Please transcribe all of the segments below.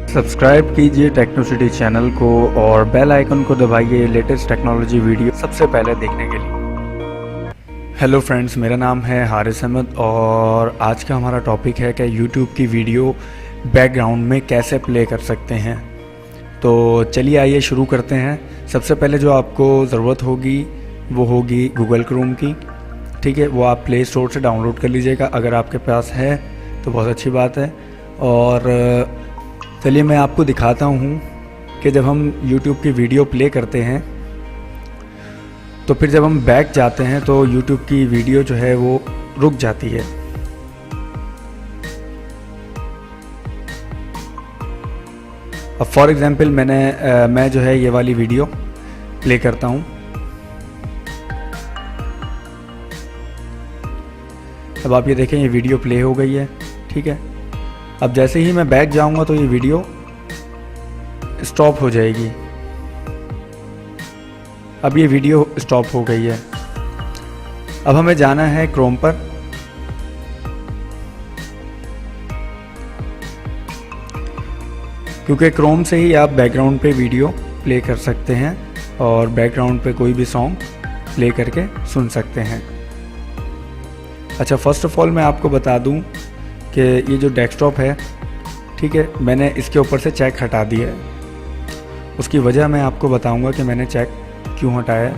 Subscribe कीजिए Technocity channel को और बेल आइकन को दबाइए लेटेस्ट टेक्नोलॉजी वीडियो सबसे पहले देखने के लिए। हेलो फ्रेंड्स, मेरा नाम है हारिस अहमद और आज का हमारा टॉपिक है कि यूट्यूब की वीडियो बैकग्राउंड में कैसे प्ले कर सकते हैं। तो चलिए आइए शुरू करते हैं। सबसे पहले जो आपको ज़रूरत होगी वो होगी गूगल क्रोम की। ठीक है, वो आप प्ले स्टोर से डाउनलोड कर लीजिएगा। अगर आपके पास है तो बहुत अच्छी बात है। और चलिए मैं आपको दिखाता हूँ कि जब हम YouTube की वीडियो प्ले करते हैं तो फिर जब हम बैक जाते हैं तो YouTube की वीडियो जो है वो रुक जाती है। अब फॉर एग्ज़ाम्पल मैं जो है ये वाली वीडियो प्ले करता हूँ। अब आप ये देखें, ये वीडियो प्ले हो गई है। ठीक है, अब जैसे ही मैं बैक जाऊंगा तो ये वीडियो स्टॉप हो जाएगी। अब ये वीडियो स्टॉप हो गई है। अब हमें जाना है क्रोम पर। क्योंकि क्रोम से ही आप बैकग्राउंड पे वीडियो प्ले कर सकते हैं और बैकग्राउंड पे कोई भी सॉन्ग प्ले करके सुन सकते हैं। अच्छा, फर्स्ट ऑफ ऑल मैं आपको बता दूं कि ये जो डेस्कटॉप है, ठीक है, मैंने इसके ऊपर से चेक हटा दिया है। उसकी वजह मैं आपको बताऊंगा कि मैंने चेक क्यों हटाया।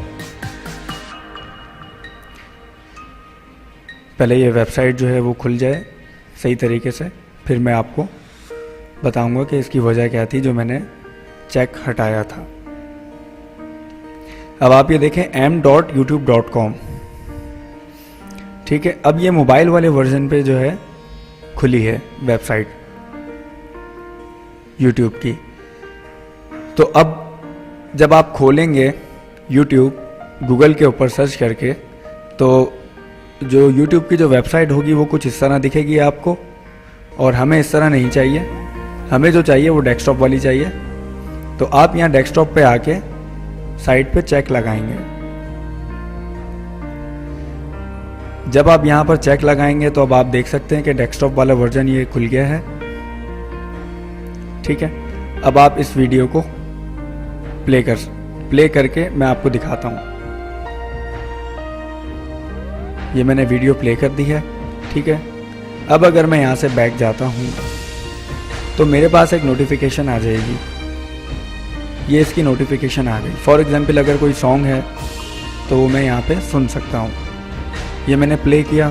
पहले ये वेबसाइट जो है वो खुल जाए सही तरीके से, फिर मैं आपको बताऊंगा कि इसकी वजह क्या थी जो मैंने चेक हटाया था। अब आप ये देखें m.youtube.com। ठीक है, अब ये मोबाइल वाले वर्जन पे जो है खुली है वेबसाइट YouTube की। तो अब जब आप खोलेंगे YouTube गूगल के ऊपर सर्च करके, तो जो YouTube की जो वेबसाइट होगी वो कुछ इस तरह दिखेगी आपको। और हमें इस तरह नहीं चाहिए, हमें जो चाहिए वो डेस्कटॉप वाली चाहिए। तो आप यहाँ डेस्कटॉप पे आके साइट पे चेक लगाएंगे। जब आप यहाँ पर चेक लगाएंगे तो अब आप देख सकते हैं कि डेस्कटॉप वाला वर्जन ये खुल गया है। ठीक है, अब आप इस वीडियो को प्ले करके मैं आपको दिखाता हूँ। ये मैंने वीडियो प्ले कर दी है। ठीक है, अब अगर मैं यहाँ से बैक जाता हूँ तो मेरे पास एक नोटिफिकेशन आ जाएगी। ये इसकी नोटिफिकेशन आ गई। फॉर एग्जांपल अगर कोई सॉन्ग है तो वो मैं यहाँ पे सुन सकता हूँ। ये मैंने प्ले किया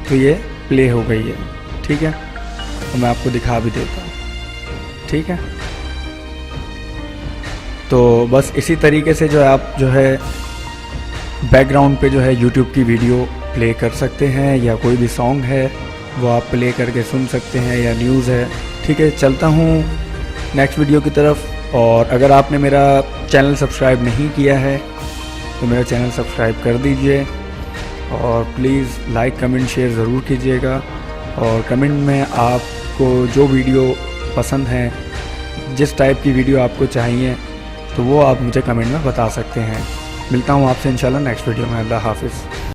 तो ये प्ले हो गई है। ठीक है, तो मैं आपको दिखा भी देता हूँ। ठीक है, तो बस इसी तरीके से जो है आप जो है बैकग्राउंड पे जो है YouTube की वीडियो प्ले कर सकते हैं, या कोई भी सॉन्ग है वो आप प्ले करके सुन सकते हैं, या न्यूज़ है। ठीक है, चलता हूँ नेक्स्ट वीडियो की तरफ। और अगर आपने मेरा चैनल सब्सक्राइब नहीं किया है तो मेरा चैनल सब्सक्राइब कर दीजिए और प्लीज़ लाइक कमेंट शेयर ज़रूर कीजिएगा। और कमेंट में आपको जो वीडियो पसंद है, जिस टाइप की वीडियो आपको चाहिए, तो वो आप मुझे कमेंट में बता सकते हैं। मिलता हूँ आपसे इंशाल्लाह नेक्स्ट वीडियो में। अल्लाह हाफिज़।